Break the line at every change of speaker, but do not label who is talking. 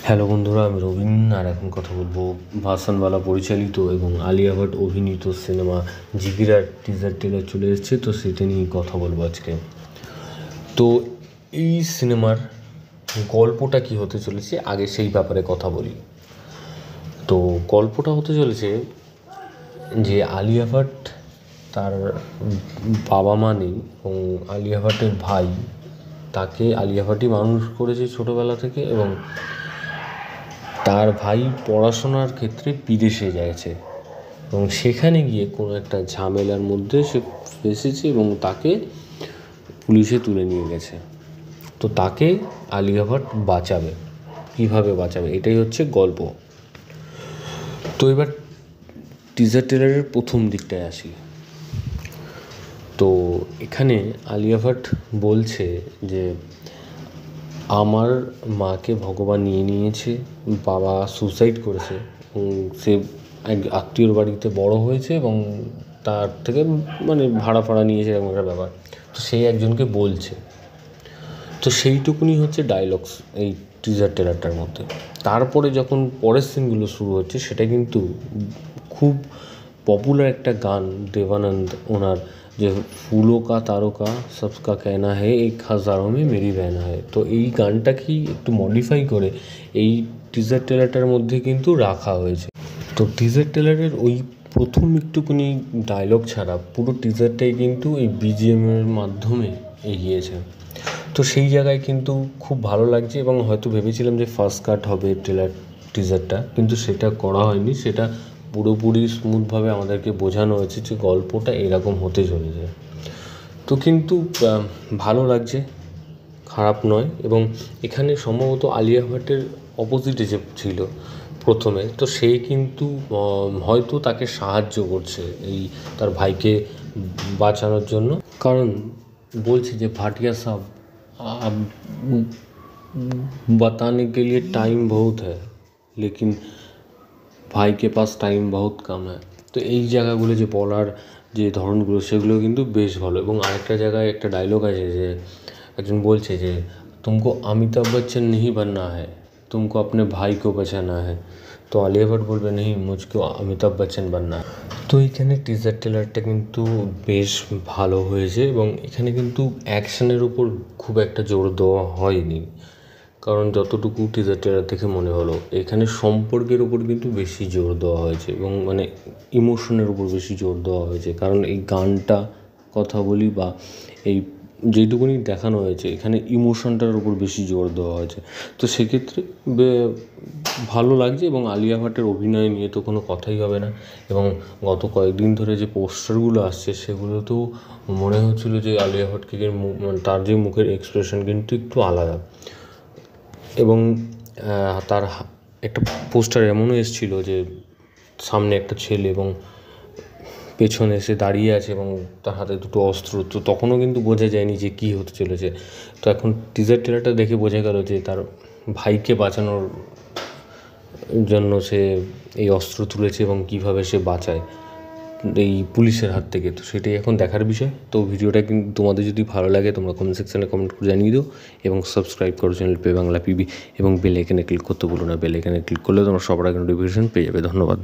Hello বন্ধুরা, আমি রবিন। আর এখন কথা বলবো ভাসানওয়ালা পরিচালিত এবং আলিয়া ভাট অভিনীত সিনেমা জিগিরার টিজার ট্রেলার চলে এসেছে, তো সেটা নিয়েই কথা বলবো আজকে। তো এই সিনেমার গল্পটা কি হতে চলেছে আগে সেই ব্যাপারে কথা বলি। তো গল্পটা হতে চলেছে যে আলিয়া ভাট তার বাবা মা নেই এবং আলিয়া ভাটের ভাই, তাকে আলিয়া ভাটই মানুষ করেছে ছোটোবেলা থেকে, এবং তার ভাই পড়াশোনার ক্ষেত্রে বিদেশে গেছে এবং সেখানে গিয়ে কোনো একটা ঝামেলার মধ্যে সে ফেঁসেছে এবং তাকে পুলিশে তুলে নিয়ে গেছে। তো তাকে আলিয়া ভাট বাঁচাবে। কীভাবে বাঁচাবে, এটাই হচ্ছে গল্প। তো এবার টিজার ট্রেলারের প্রথম দিকটায় আসি। তো এখানে আলিয়া ভাট বলছে যে আমার মাকে ভগবান নিয়ে নিয়েছে, বাবা সুসাইড করেছে এবং সে এক আত্মীয়র বাড়িতে বড় হয়েছে এবং তার থেকে ভাড়া ফাড়া নিয়েছে, এরকম একটা ব্যাপার। তো সেই একজনকে বলছে। তো সেইটুকুনি হচ্ছে ডায়লগস এই টিজার ট্রেলারটার মধ্যে। তারপরে যখন পরের সিনগুলো শুরু হচ্ছে, সেটা কিন্তু খুব পপুলার একটা গান, দেবানন্দ ওনার, যে ফুলো কা তারকা সবকা কেনা হে এক হাজারোं में मेरी बहना है। তো এই গানটাকেই একটু মডিফাই করে এই টিজার ট্রেলারটার মধ্যে কিন্তু রাখা হয়েছে। তো টিজার ট্রেলারের ওই প্রথম একটুকুনি ডায়লগ ছাড়া পুরো টিজারটাই কিন্তু এই বিজিএমের মাধ্যমে এগিয়েছে। তো সেই জায়গায় কিন্তু খুব ভালো লাগছে এবং হয়তো ভেবেছিলাম যে ফার্স্ট কাট হবে টিজারটা, কিন্তু সেটা করা হয়নি। সেটা পুরোপুরি স্মুথভাবে আমাদেরকে বোঝানো হয়েছে যে গল্পটা এরকম হতে চলেছে। তো কিন্তু ভালো লাগছে, খারাপ নয়। এবং এখানে সম্ভবত আলিয়া ভাটের অপোজিটে যে ছিল প্রথমে, তো সে কিন্তু হয়তো তাকে সাহায্য করছে এই তার ভাইকে বাঁচানোর জন্য। কারণ বলছে যে ভাটিয়া সাহব बताने के लिए टाइम बहुत है लेकिन ভাই কে পাস টাইম বহুত কম হয়। তো এই জায়গাগুলো যে বলার যে ধরনগুলো, সেগুলো কিন্তু বেশ ভালো। এবং আরেকটা জায়গায় একটা ডায়লগ আছে যে একজন বলছে যে তুমকো অমিতাভ বচ্চন नहीं बनना है, तुमको अपने भाई को बचाना है। তো আলিয়া ভাট বলবে নেই, মুঝকো অমিতাভ বচ্চন बनना है। তো এইখানে টিজার ট্রেলারটা কিন্তু বেশ ভালো হয়েছে এবং এখানে কিন্তু অ্যাকশানের উপর খুব একটা জোর দেওয়া হয়নি। কারণ যতটুকু টিজার ট্রেলার দেখে মনে হলো, এখানে সম্পর্কের উপর কিন্তু বেশি জোর দেওয়া হয়েছে এবং ইমোশনের উপর বেশি জোর দেওয়া হয়েছে। কারণ এই গানটা কথা বলি বা এই যেটুকুনি দেখানো হয়েছে, এখানে ইমোশনটার উপর বেশি জোর দেওয়া হয়েছে। তো সেক্ষেত্রে ভালো লাগছে। এবং আলিয়া ভাটের অভিনয় নিয়ে তো কোনো কথাই হবে না। এবং গত কয়েকদিন ধরে যে পোস্টারগুলো আসছে, সেগুলোতেও মনে হচ্ছিলো যে আলিয়া ভাটকে তার যে মুখের এক্সপ্রেশন কিন্তু একটু আলাদা। এবং তার একটা পোস্টার এমনও এসেছিলো যে সামনে একটা ছেলে এবং পেছনে সে দাঁড়িয়ে আছে এবং তার হাতে দুটো অস্ত্র। তো তখনও কিন্তু বোঝা যায়নি যে কী হতে চলেছে। তো এখন টিজার ট্রেলারটা দেখে বোঝা গেল যে তার ভাইকে বাঁচানোর জন্য সে এই অস্ত্র তুলেছে এবং কীভাবে সে বাঁচায় এই পুলিশের হাত থেকে। তো সেটাই এখন দেখার বিষয়। তো ভিডিওটা কিন্তু তোমাদের যদি ভালো লাগে, তোমরা কমেন্ট সেকশানে কমেন্ট করে জানিয়ে দিও এবং সাবস্ক্রাইব করো চ্যানেল পে বাংলা পিবি এবং বেল আইকনে ক্লিক করতে ভুলো না। বেল আইকনে ক্লিক করলে তোমরা সবার আগে নোটিফিকেশন পেয়ে যাবে। ধন্যবাদ।